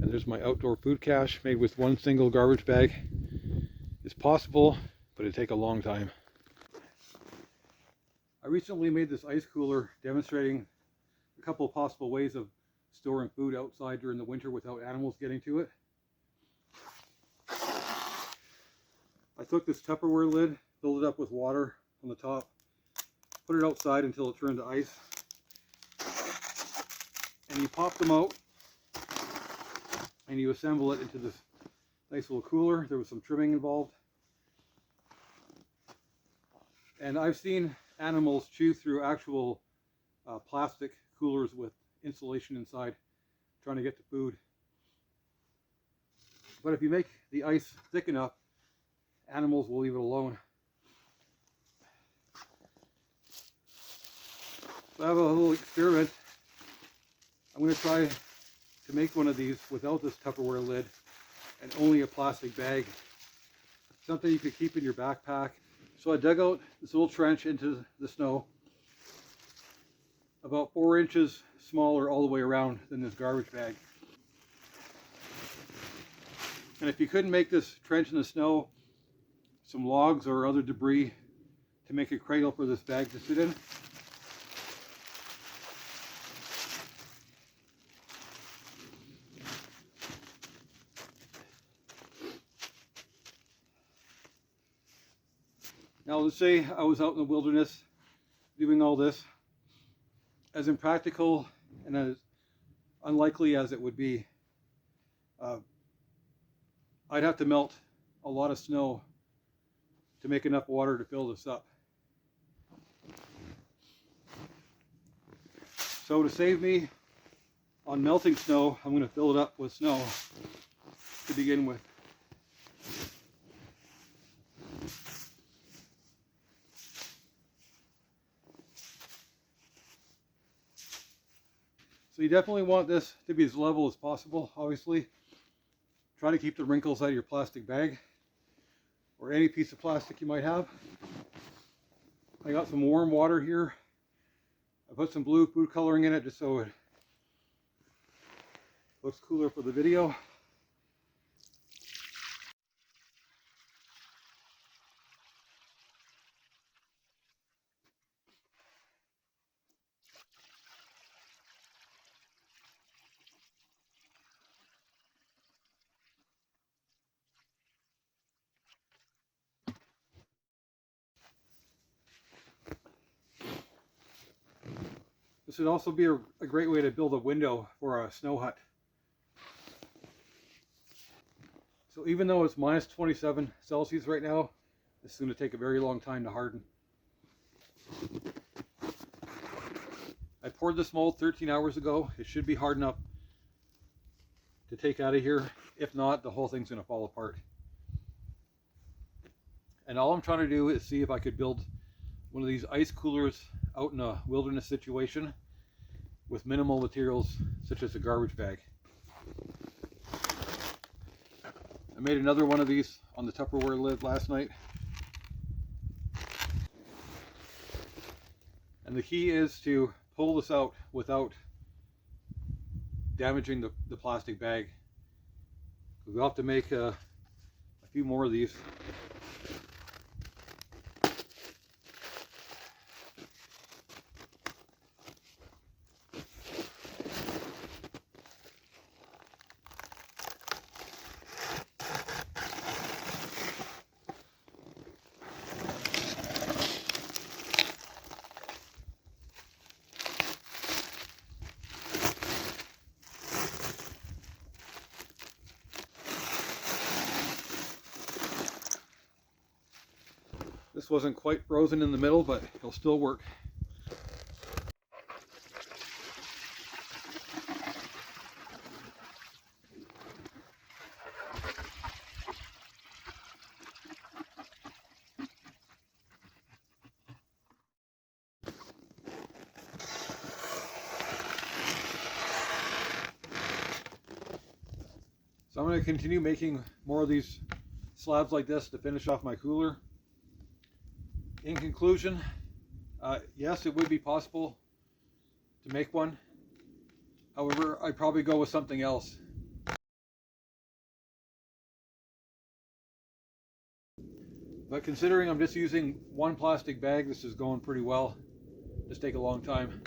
And there's my outdoor food cache made with one single garbage bag. It's possible, but it'd take a long time. I recently made this ice cooler demonstrating a couple of possible ways of storing food outside during the winter without animals getting to it. I took this Tupperware lid, filled it up with water on the top, put it outside until it turned to ice, and you pop them out and you assemble it into this nice little cooler. There was some trimming involved. And I've seen animals chew through actual plastic coolers with insulation inside, trying to get to food. But if you make the ice thick enough, animals will leave it alone. So I have a little experiment. I'm going to try to make one of these without this Tupperware lid and only a plastic bag. Something you could keep in your backpack. So I dug out this little trench into the snow, about 4 inches smaller all the way around than this garbage bag. And if you couldn't make this trench in the snow, some logs or other debris to make a cradle for this bag to sit in. Now let's say I was out in the wilderness doing all this. As impractical and as unlikely as it would be, I'd have to melt a lot of snow to make enough water to fill this up. So to save me on melting snow, I'm going to fill it up with snow to begin with. So you definitely want this to be as level as possible, obviously. Try to keep the wrinkles out of your plastic bag or any piece of plastic you might have. I got some warm water here. I put some blue food coloring in it just so it looks cooler for the video. This would also be a great way to build a window for a snow hut. So even though it's minus 27 Celsius right now, this is going to take a very long time to harden. I poured this mold 13 hours ago. It should be hard enough to take out of here. If not, the whole thing's going to fall apart. And all I'm trying to do is see if I could build one of these ice coolers out in a wilderness situation with minimal materials such as a garbage bag. I made another one of these on the Tupperware lid last night. And the key is to pull this out without damaging the plastic bag. We'll have to make a few more of these. This wasn't quite frozen in the middle, but it'll still work. So I'm going to continue making more of these slabs like this to finish off my cooler. In conclusion, yes, it would be possible to make one. However, I'd probably go with something else. But considering I'm just using one plastic bag, this is going pretty well. Just take a long time.